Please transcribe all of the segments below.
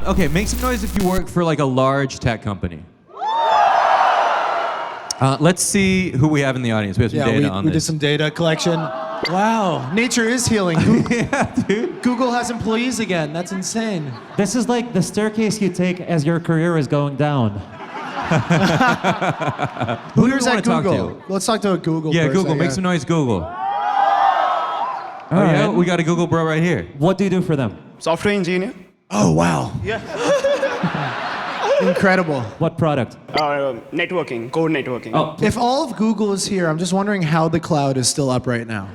Okay, make some noise if you work for like a large tech company. Let's see who we have in the audience. We have some data on this. We did some data collection. Wow, nature is healing. Yeah, dude. Google has employees again. That's insane. This is like the staircase you take as your career is going down. Who do you Who's want at to talk Google? to? Let's talk to Google. Yeah, first, Google. I Make guess. some noise, Google. All Yeah, right. we got a Google bro right here. What do you do for them? Software engineer. Oh wow. Yeah. Incredible. What product? Networking, core networking. Oh, If all of Google is here, I'm just wondering how the cloud is still up right now.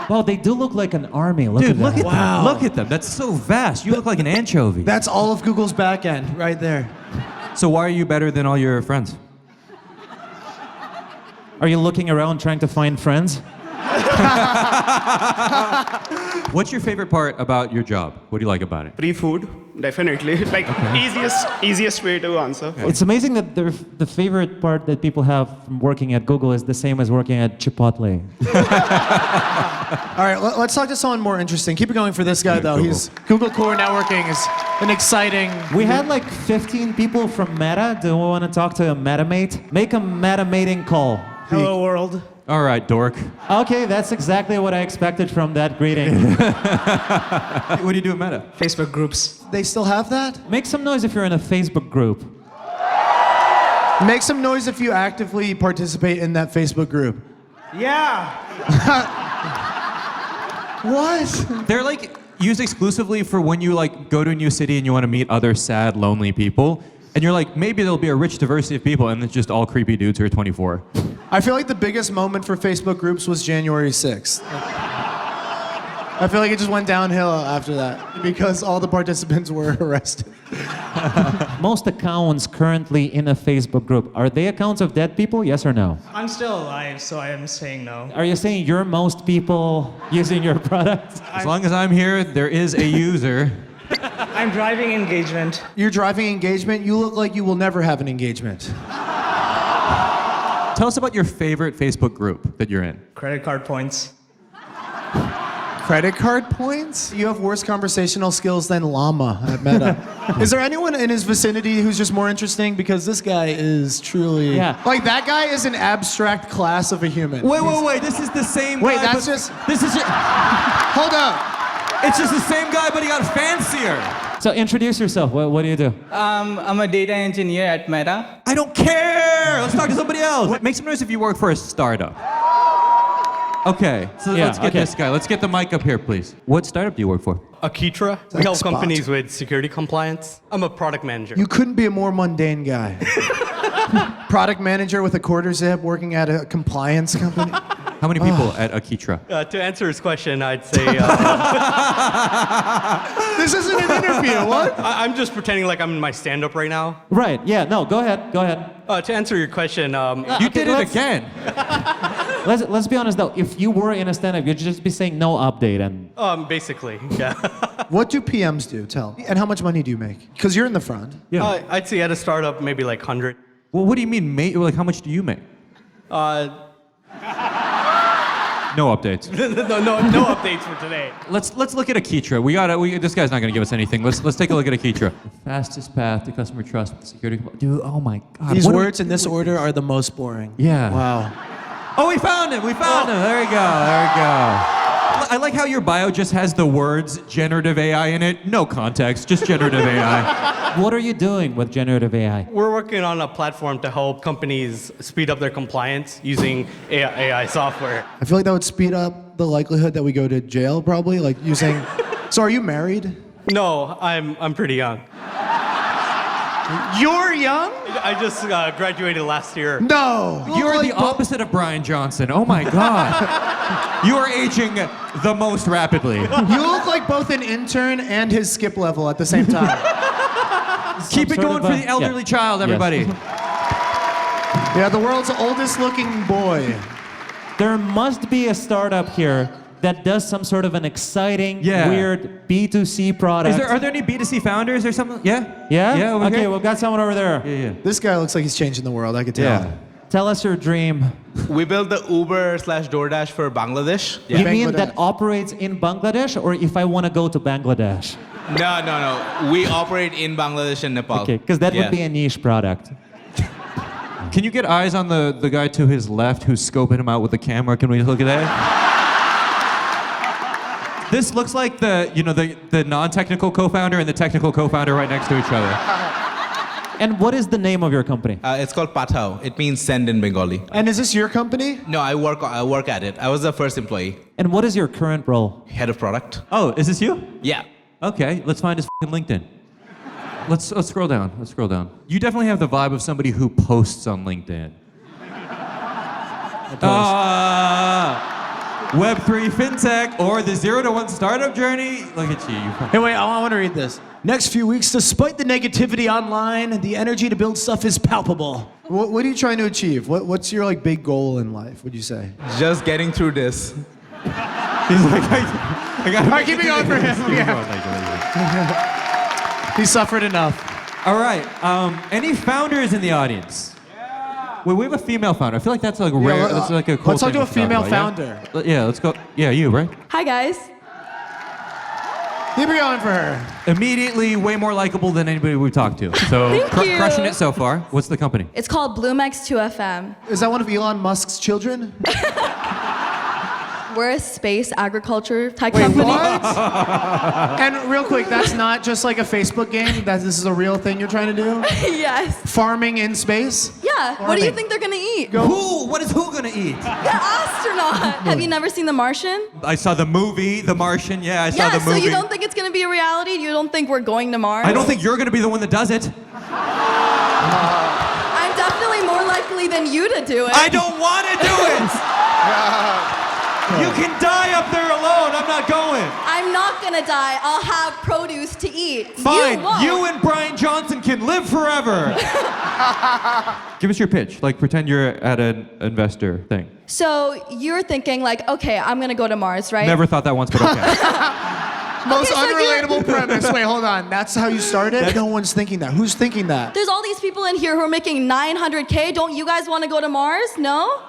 well, they do look like an army. Look Dude, at look that. at them. Look at them. That's so vast. You look like an anchovy. That's all of Google's back end right there. So why are you better than all your friends? Are you looking around trying to find friends? What's your favorite part about your job? What do you like about it? Free food, definitely. Like easiest way to answer. It's amazing that the favorite part that people have from working at Google is the same as working at Chipotle. All right, let's talk to someone more interesting. Keep it going for this guy, though. Google. He's Google Core Networking is an exciting. We had like 15 people from Meta. Do we want to talk to a MetaMate? Make a MetaMating call. Hello world. All right, dork. Okay, that's exactly what I expected from that greeting. What do you do at Meta? Facebook groups. They still have that? Make some noise if you're in a Facebook group. Make some noise if you actively participate in that Facebook group. Yeah. What? They're like used exclusively for when you like go to a new city and you want to meet other sad, lonely people. And you're like, maybe there'll be a rich diversity of people, and it's just all creepy dudes who are 24. I feel like the biggest moment for Facebook groups was January 6th. I feel like it just went downhill after that because all the participants were arrested. Most accounts currently in a Facebook group, are they accounts of dead people? Yes or no? I'm still alive, so I am saying no. Are you saying you're most people using your product? As long as I'm here, there is a user. I'm driving engagement. You're driving engagement. You look like you will never have an engagement. Tell us about your favorite Facebook group that you're in. Credit card points. Credit card points? You have worse conversational skills than Llama at Meta. Is there anyone in his vicinity who's just more interesting? Because this guy is truly... Yeah. Like, that guy is an abstract class of a human. Wait. This is the same guy. Wait, that's but- just... This is. Hold up. It's just the same guy, but he got fancier. So introduce yourself. What do you do? I'm a data engineer at Meta. I don't care. Let's talk to somebody else. Make some noise if you work for a startup. Okay, so Yeah, let's get okay. this guy. Let's get the mic up here, please. What startup do you work for? Akitra. We like help Spot. companies with security compliance. I'm a product manager. You couldn't be a more mundane guy. Product manager with a quarter zip working at a compliance company. How many people at Akitra? To answer his question, I'd say This isn't an interview, what? I'm just pretending like I'm in my stand-up right now. Right, yeah, no, go ahead. To answer your question, You Okay, did it let's- again. Let's be honest though, if you were in a stand-up, you'd just be saying no update and... basically, yeah. What do PMs do? Tell. And how much money do you make? Because you're in the front. I'd say at a startup, maybe like 100. Well, what do you mean, mate? Like, how much do you make? No updates. no updates for today. Let's look at Akitra. This guy's not gonna give us anything. Let's take a look at Akitra. The fastest path to customer trust with security. Dude, oh my God. These What do we words in this order are the most boring. Yeah. Wow. Oh, we found him. There we go. I like how your bio just has the words generative AI in it. No context, just generative AI. What are you doing with generative AI? We're working on a platform to help companies speed up their compliance using AI software. I feel like that would speed up the likelihood that we go to jail, probably. Like using. So, are you married? No, I'm pretty young. You're young? I just graduated last year. No. You are the opposite of Brian Johnson. Oh my God. You are aging the most rapidly. You look like both an intern and his skip level at the same time. Keep it sort going of, for the elderly child, everybody. Yeah, the world's oldest looking boy. There must be a startup here that does some sort of an exciting, Yeah. weird B2C product. Are there any B2C founders or something? Yeah? Yeah? Yeah, over Okay, here? we've got someone over there. Yeah. This guy looks like he's changing the world, I could tell. Yeah. Tell us your dream. We built the Uber/DoorDash for Bangladesh. You mean Bangladesh. that operates in Bangladesh, or if I want to go to Bangladesh? No. We operate in Bangladesh and Nepal. Okay, because that Yeah. would be a niche product. Can you get eyes on the guy to his left who's scoping him out with the camera? Can we look at that? This looks like the non-technical co-founder and the technical co-founder right next to each other. And what is the name of your company? It's called Pathao. It means send in Bengali. And is this your company? No, I work at it. I was the first employee, And what is your current role? head of product. Oh, is this you? Yeah. Okay, let's find his f***ing LinkedIn. Let's scroll down. Let's scroll down. You definitely have the vibe of somebody who posts on LinkedIn. Web3 fintech or the 0 to 1 startup journey. Look at you. Hey, wait, I want to read this. Next few weeks, despite the negativity online, the energy to build stuff is palpable. What are you trying to achieve? What's your big goal in life, would you say? Just getting through this. He's like, I got. All right, keep it going for him. He suffered enough. All right. Any founders in the audience? Wait, we have a female founder. I feel like that's like rare. That's like a cool let's talk thing to a female about, founder. Yeah, let's go. Yeah, you, right? Hi, guys. Keep it going for her. Immediately way more likable than anybody we've talked to. So Thank you. crushing it so far. What's the company? It's called BloomX2FM. Is that one of Elon Musk's children? We're a space agriculture tech company. And real quick, that's not just like a Facebook game. This is a real thing you're trying to do? Yes. Farming in space? Yeah. What do you think they're gonna eat? Who? What is who gonna eat? The astronaut. Have you never seen The Martian? I saw the movie, The Martian. Yeah, I saw the So movie. you don't think it's gonna be a reality? You don't think we're going to Mars? I don't think you're gonna be the one that does it. I'm definitely more likely than you to do it. I don't want to do it. You can die up there alone. I'm not going. I'm not gonna die. I'll have produce to eat. Fine. You won't. You and Brian Johnson can live forever. Give us your pitch. Like pretend you're at an investor thing. So you're thinking okay, I'm gonna go to Mars, right? Never thought that once, but okay. Most Okay, so unrelatable premise. Wait, hold on. That's how you started? No one's thinking that. Who's thinking that? There's all these people in here who are making $900K. Don't you guys want to go to Mars? No?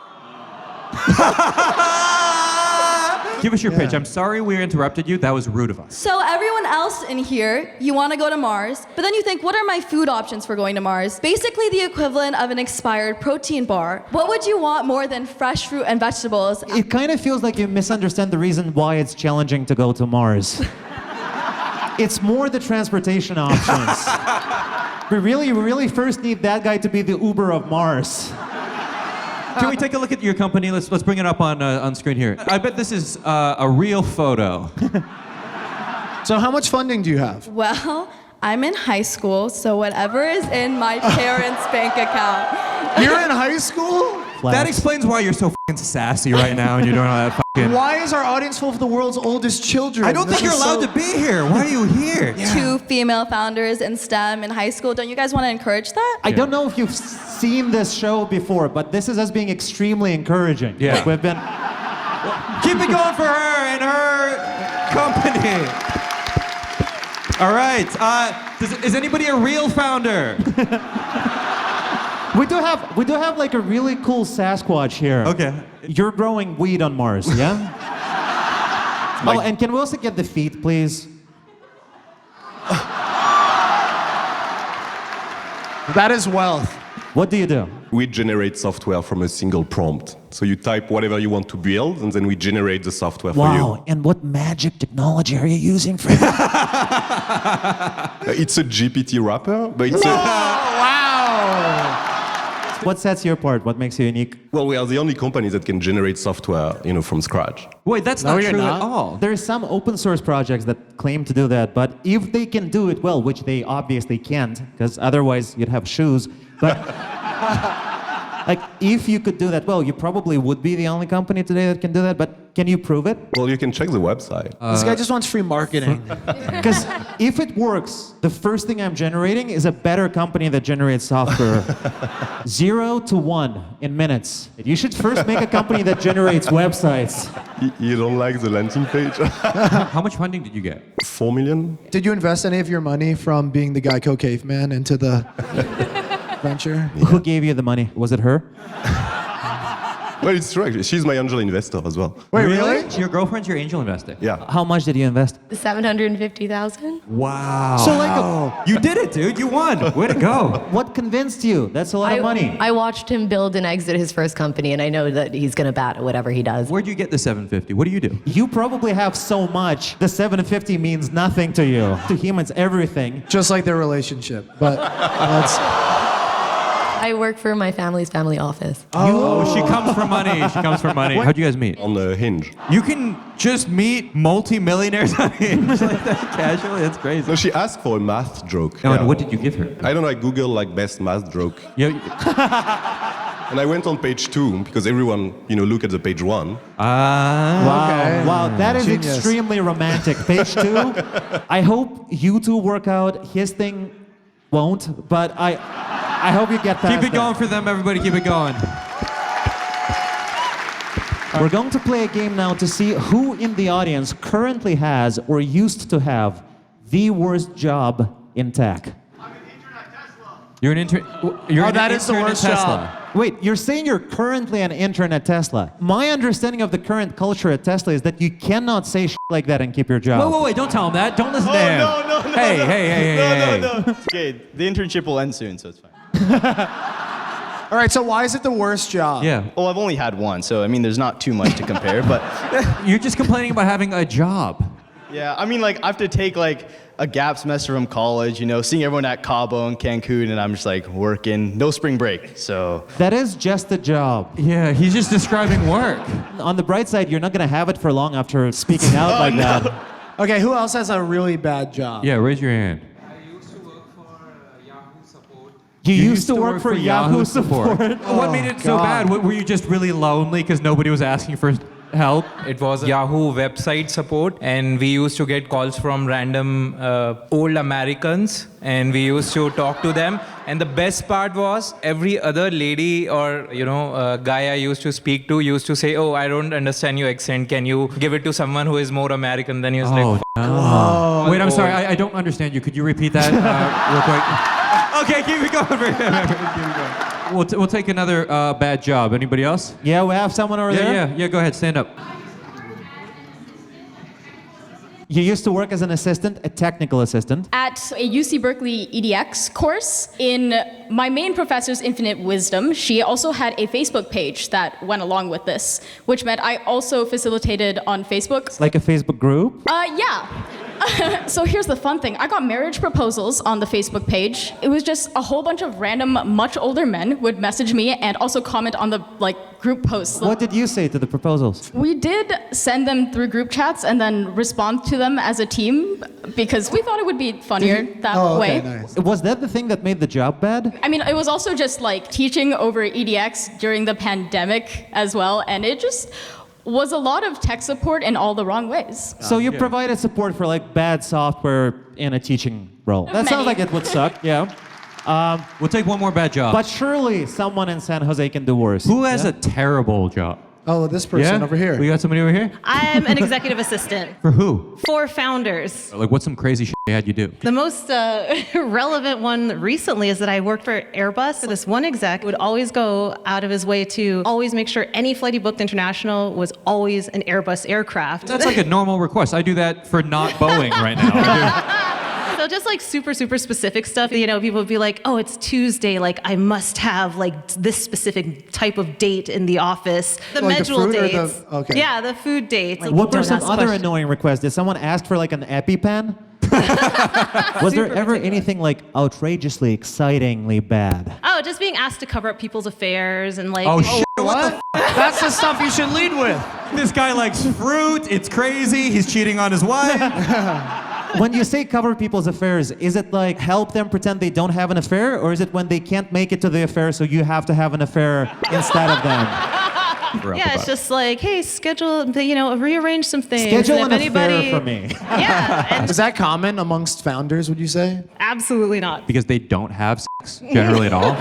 Give us your pitch. I'm sorry we interrupted you. That was rude of us. So everyone else in here, you want to go to Mars, but then you think, what are my food options for going to Mars? Basically the equivalent of an expired protein bar. What would you want more than fresh fruit and vegetables? It kind of feels like you misunderstand the reason why it's challenging to go to Mars. It's more the transportation options. We really first need that guy to be the Uber of Mars. Can we take a look at your company? Let's bring it up on screen here. I bet this is a real photo. So how much funding do you have? Well, I'm in high school, so whatever is in my parents' bank account. You're in high school? That explains why you're so f***ing sassy right now and you're doing all that f***ing... Why is our audience full of the world's oldest children? I don't think This you're is allowed so- to be here. Why are you here? Two female founders in STEM in high school. Don't you guys want to encourage that? I don't know if you've seen this show before, but this is us being extremely encouraging. Yeah. Like, we've been... Keep it going for her and her company. All right. Is anybody a real founder? We do have like a really cool Sasquatch here. Okay. You're growing weed on Mars, yeah? Oh, and can we also get the feet, please? That is wealth. What do you do? We generate software from a single prompt. So you type whatever you want to build, and then we generate the software for you. Wow, and what magic technology are you using for that? It's a GPT wrapper, but it's What sets you apart? What makes you unique? well, we are the only company that can generate software, from scratch. Wait, that's No, not you're true not. at all. There are some open source projects that claim to do that, but if they can do it well, which they obviously can't, because otherwise you'd have shoes, but like if you could do that well, you probably would be the only company today that can do that, but can you prove it? Well, you can check the website. This guy just wants free marketing. Because if it works, the first thing I'm generating is a better company that generates software. 0 to 1 in minutes. You should first make a company that generates websites. You don't like the landing page? How much funding did you get? 4 million? Did you invest any of your money from being the Geico caveman into the venture? Who gave you the money? Was it her? Well, it's true actually. She's my angel investor as well. Wait, really? Your girlfriend's your angel investor? Yeah. How much did you invest? 750,000. Wow. So like, You did it, dude. You won. Way to go. what convinced you? That's a lot of money. I watched him build and exit his first company, and I know that he's gonna bat at whatever he does. Where'd you get the 750? What do you do? You probably have so much. The 750 means nothing to you. To him, it's everything. Just like their relationship. But that's. I work for my family's family office. Oh, she comes for money. She comes for money. How'd you guys meet? On the Hinge. You can just meet multi-millionaires on Hinge like that casually. That's crazy. No, she asked for a math joke. Oh, Yeah. and what did you give her? I don't know, I Googled like best math joke. Yeah. And I went on page 2 because everyone, look at the page 1. Wow, Okay. wow, that is Genius. extremely romantic. Page 2. I hope you two work out. His thing won't, but I hope you get past Keep it going for them, everybody. Keep it going. We're going to play a game now to see who in the audience currently has or used to have the worst job in tech. You're an intern. that is the worst job. Wait, you're saying you're currently an intern at Tesla. My understanding of the current culture at Tesla is that you cannot say shit like that and keep your job. Wait, don't tell him that. Don't listen to him. No, Hey. no. It's okay. The internship will end soon, so it's fine. All right, so why is it the worst job? Yeah. Well, I've only had one, so I mean, there's not too much to compare, but You're just complaining about having a job. yeah, I mean, like, I have to take like a gap semester from college, seeing everyone at Cabo and Cancun, and I'm just like working, no spring break, so. That is just a job. Yeah, he's just describing work. On the bright side, you're not going to have it for long after speaking out like that. Okay, who else has a really bad job? Yeah, raise your hand. You used to work for Yahoo support. What made it so bad? Were you just really lonely because nobody was asking for help? It was Yahoo website support, and we used to get calls from random old Americans, and we used to talk to them. And the best part was every other lady or guy I used to speak to used to say, "Oh, I don't understand your accent. Can you give it to someone who is more American?" Then he was like, Oh, wait, I'm sorry. I don't understand you. Could you repeat that real quick? Okay, keep it going. Keep it going. We'll take another bad job. Anybody else? Yeah, we have someone over there. Yeah. Go ahead. Stand up. You used to work as an assistant, a technical assistant. At a UC Berkeley EDX course, in my main professor's infinite wisdom, she also had a Facebook page that went along with this, which meant I also facilitated on Facebook. Like a Facebook group? Yeah. So here's the fun thing. I got marriage proposals on the Facebook page. It was just a whole bunch of random, much older men would message me and also comment on the group posts. What did you say to the proposals? We did send them through group chats and then respond to them as a team because we thought it would be funnier that way. Nice. Was that the thing that made the job bad? I mean, it was also just teaching over EDX during the pandemic as well, and it just was a lot of tech support in all the wrong ways. So you provided support for bad software in a teaching role. That sounds like it would suck, yeah. We'll take one more bad job. But surely someone in San Jose can do worse. Who has a terrible job? Oh, this person over here. We got somebody over here? I'm an executive assistant For who? for founders. What's some crazy shit they had you do? The most relevant one recently is that I worked for Airbus. This one exec would always go out of his way to always make sure any flight he booked international was always an Airbus aircraft. That's like a normal request. I do that for not Boeing right now. So just super, super specific stuff. People would be like, oh, it's Tuesday. I must have this specific type of date in the office. The medjool dates. Okay. Yeah, the food dates. What were some other annoying requests? Did someone ask for an EpiPen? Was there ever anything outrageously, excitingly bad? Oh, just being asked to cover up people's affairs and Oh, shit. What? That's the stuff you should lead with. This guy likes fruit. It's crazy. He's cheating on his wife. When you say cover people's affairs, is it help them pretend they don't have an affair? Or is it when they can't make it to the affair, so you have to have an affair instead of them? Yeah, it's just hey, schedule, rearrange some things. Schedule and an affair for me. Yeah. And Is that common amongst founders, would you say? absolutely not. Because they don't have sex generally at all.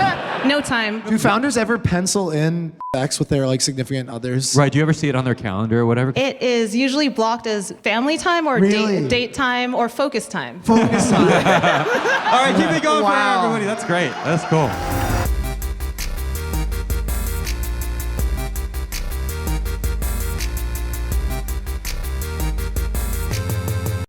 No time. Do founders ever pencil in sex with their significant others? Right. Do you ever see it on their calendar or whatever? It is usually blocked as family time or Really? date time or focus time. Focus time. All right, keep it going for Wow. everybody. That's great. That's cool.